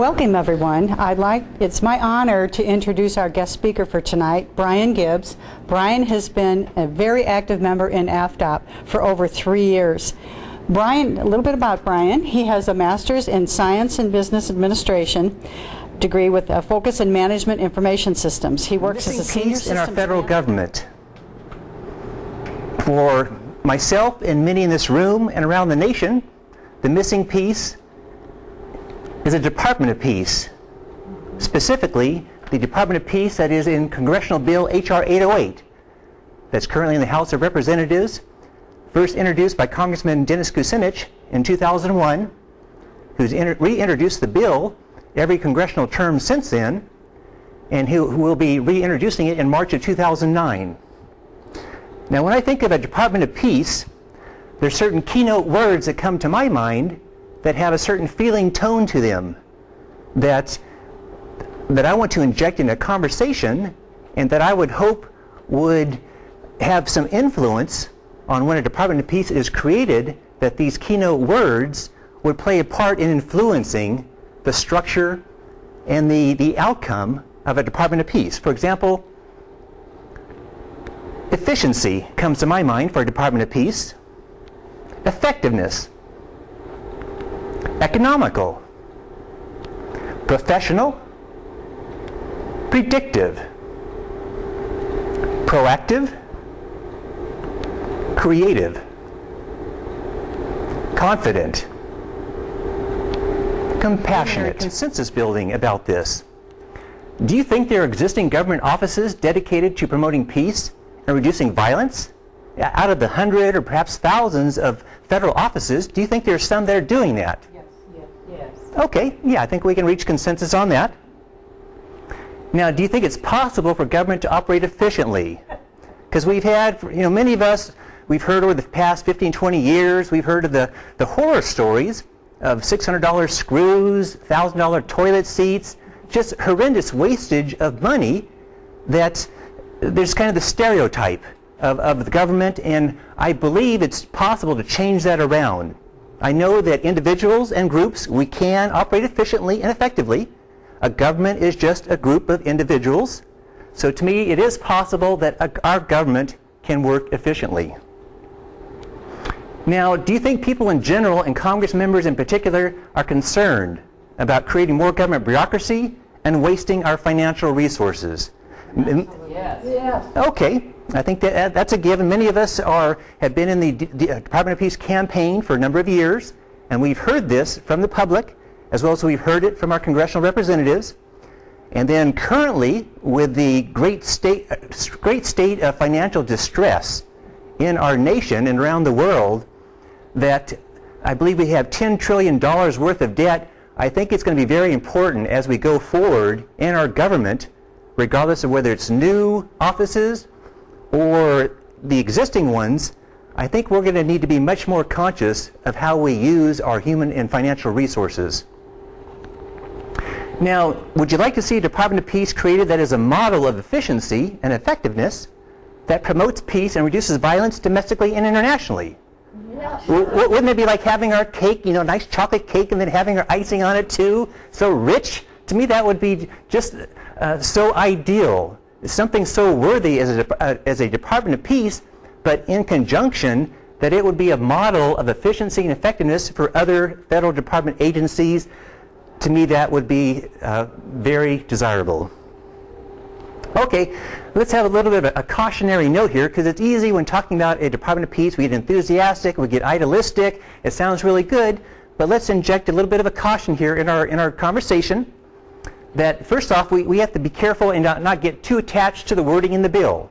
Welcome, everyone. It's my honor to introduce our guest speaker for tonight, Brian Gibbs. Brian has been a very active member in AFDOP for over 3 years. Brian, a little bit about Brian. He has a master's in Science and Business Administration degree with a focus in Management Information Systems. He works as a senior peace in our federal government. For myself and many in this room and around the nation, the missing piece is a Department of Peace. Specifically, the Department of Peace that is in Congressional Bill H.R. 808 that's currently in the House of Representatives, first introduced by Congressman Dennis Kucinich in 2001, who's reintroduced the bill every congressional term since then, and who will be reintroducing it in March of 2009. Now, when I think of a Department of Peace, there's certain keynote words that come to my mind that have a certain feeling tone to them that I want to inject in a conversation, and that I would hope would have some influence on when a Department of Peace is created, that these keynote words would play a part in influencing the structure and the outcome of a Department of Peace. For example, efficiency comes to my mind for a Department of Peace. Effectiveness. Economical. Professional. Predictive. Proactive. Creative. Confident. Compassionate. Consensus building about this. Do you think there are existing government offices dedicated to promoting peace and reducing violence? Out of the 100 or perhaps thousands of federal offices, do you think there are some that are doing that? Yes. Okay, yeah, I think we can reach consensus on that. Now, do you think it's possible for government to operate efficiently? Because we've had, many of us, we've heard over the past 15, 20 years, we've heard of the horror stories of $600 screws, $1,000 toilet seats, just horrendous wastage of money. That there's kind of the stereotype of the government, and I believe it's possible to change that around. I know that individuals and groups, we can operate efficiently and effectively. A government is just a group of individuals. So to me, it is possible that our government can work efficiently. Now, do you think people in general, and Congress members in particular, are concerned about creating more government bureaucracy and wasting our financial resources? Yes. Okay, I think that's a given. Many of us have been in the Department of Peace campaign for a number of years, and we've heard this from the public, as well as we've heard it from our congressional representatives. And then currently, with the great state of financial distress in our nation and around the world, that I believe we have $10 trillion worth of debt. I think it's going to be very important as we go forward in our government, regardless of whether it's new offices or the existing ones. I think we're going to need to be much more conscious of how we use our human and financial resources. Now, would you like to see a Department of Peace created that is a model of efficiency and effectiveness that promotes peace and reduces violence domestically and internationally? Yes. Wouldn't it be like having our cake, nice chocolate cake, and then having our icing on it too? So rich? To me, that would be just so ideal. Something so worthy as a Department of Peace, but in conjunction that it would be a model of efficiency and effectiveness for other federal department agencies. To me, that would be very desirable. Okay, let's have a little bit of a cautionary note here, because it's easy when talking about a Department of Peace, we get enthusiastic, we get idealistic, it sounds really good, but let's inject a little bit of a caution here in our conversation. That first off, we have to be careful and not get too attached to the wording in the bill.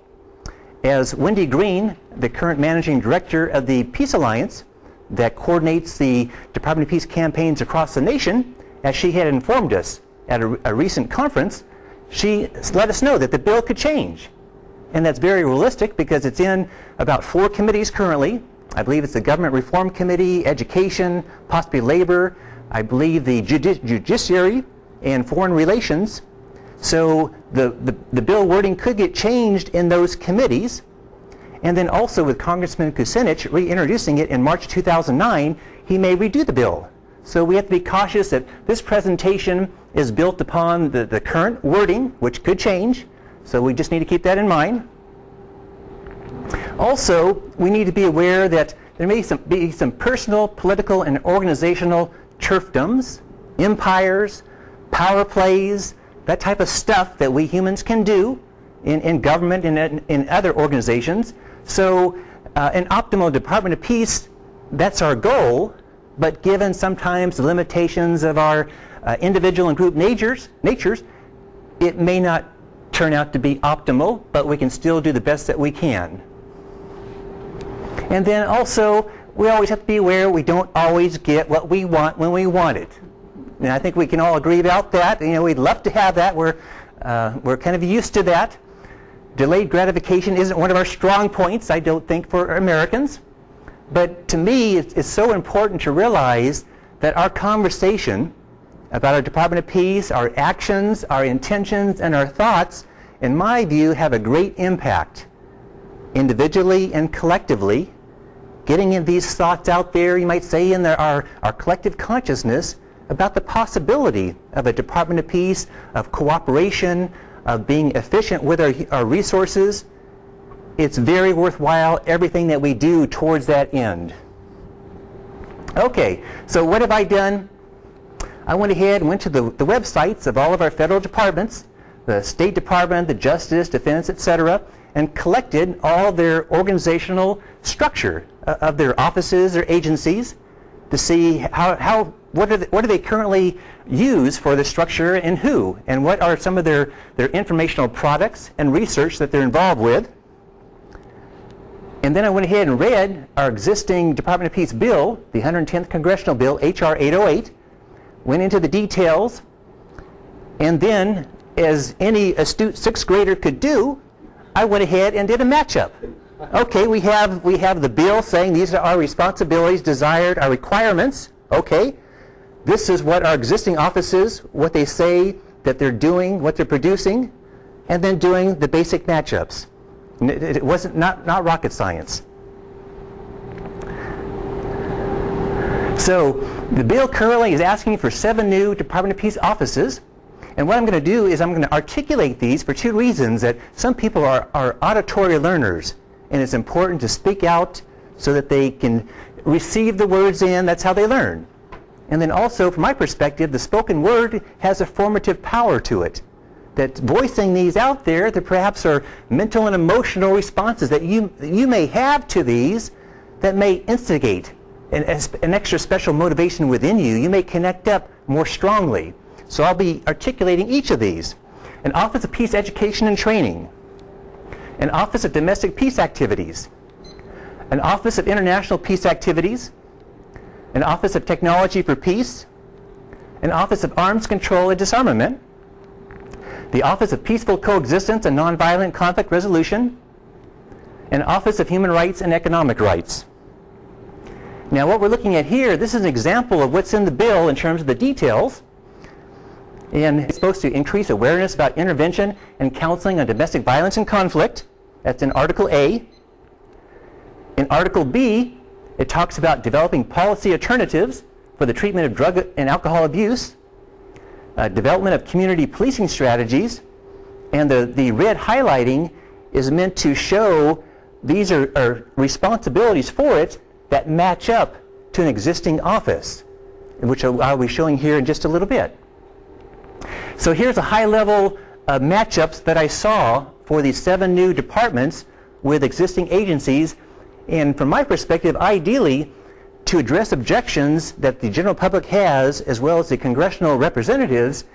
As Wendy Green, the current managing director of the Peace Alliance that coordinates the Department of Peace campaigns across the nation, as she had informed us at a recent conference, she let us know that the bill could change. And that's very realistic, because it's in about 4 committees currently. I believe it's the Government Reform Committee, Education, possibly Labor, I believe the Judiciary, and Foreign Relations. So the bill wording could get changed in those committees. And then also with Congressman Kucinich reintroducing it in March 2009, he may redo the bill. So we have to be cautious that this presentation is built upon the current wording, which could change, so we just need to keep that in mind. Also, we need to be aware that there may be some personal, political, and organizational turfdoms, empires, power plays, that type of stuff that we humans can do in government and in other organizations. So an optimal Department of Peace, that's our goal, but given sometimes the limitations of our individual and group natures, it may not turn out to be optimal, but we can still do the best that we can. And then also, we always have to be aware we don't always get what we want when we want it. And I think we can all agree about that. You know, we'd love to have that. We're kind of used to that. Delayed gratification isn't one of our strong points, I don't think, for Americans. But to me, it's so important to realize that our conversation about our Department of Peace, our actions, our intentions, and our thoughts, in my view, have a great impact, individually and collectively. Getting in these thoughts out there, you might say, in our collective consciousness about the possibility of a Department of Peace, of cooperation, of being efficient with our resources. It's very worthwhile, everything that we do towards that end. Okay, so what have I done? I went ahead and went to the websites of all of our federal departments, the State Department, the Justice, Defense, etc., and collected all their organizational structure of their offices or agencies to see what do they currently use for the structure and who, and what are some of their informational products and research that they're involved with. And then I went ahead and read our existing Department of Peace bill, the 110th Congressional Bill, H.R. 808, went into the details, and then, as any astute sixth grader could do, I went ahead and did a matchup. Okay, we have the bill saying these are our responsibilities, desired, our requirements. Okay, this is what our existing offices, what they say that they're doing, what they're producing, and then doing the basic matchups. It wasn't not rocket science. So the bill currently is asking for 7 new Department of Peace offices. And what I'm going to do is I'm going to articulate these for 2 reasons. That some people are auditory learners, and it's important to speak out so that they can receive the words in. That's how they learn. And then also, from my perspective, the spoken word has a formative power to it. That voicing these out there, there perhaps are mental and emotional responses that you may have to these that may instigate an extra special motivation within you. You may connect up more strongly. So I'll be articulating each of these. An Office of Peace Education and Training, an Office of Domestic Peace Activities, an Office of International Peace Activities, an Office of Technology for Peace, an Office of Arms Control and Disarmament, the Office of Peaceful Coexistence and Nonviolent Conflict Resolution, an Office of Human Rights and Economic Rights. Now what we're looking at here, this is an example of what's in the bill in terms of the details. And it's supposed to increase awareness about intervention and counseling on domestic violence and conflict. That's in Article A. In Article B, it talks about developing policy alternatives for the treatment of drug and alcohol abuse, development of community policing strategies, and the red highlighting is meant to show these are responsibilities for it that match up to an existing office, which I'll be showing here in just a little bit. So here's a high-level matchups that I saw for these 7 new departments with existing agencies. And from my perspective, ideally, to address objections that the general public has, as well as the congressional representatives,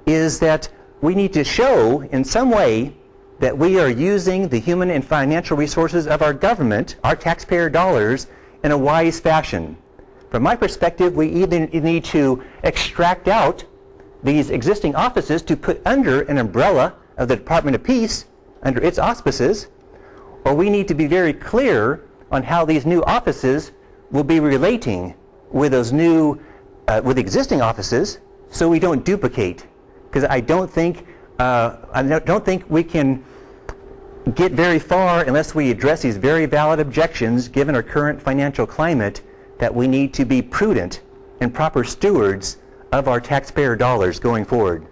is that we need to show in some way that we are using the human and financial resources of our government, our taxpayer dollars, in a wise fashion. From my perspective, we either need to extract out these existing offices to put under an umbrella of the Department of Peace, under its auspices, or we need to be very clear on how these new offices will be relating with those new, with existing offices, so we don't duplicate. Because I don't think we can get very far unless we address these very valid objections, given our current financial climate, that we need to be prudent and proper stewards of our taxpayer dollars going forward.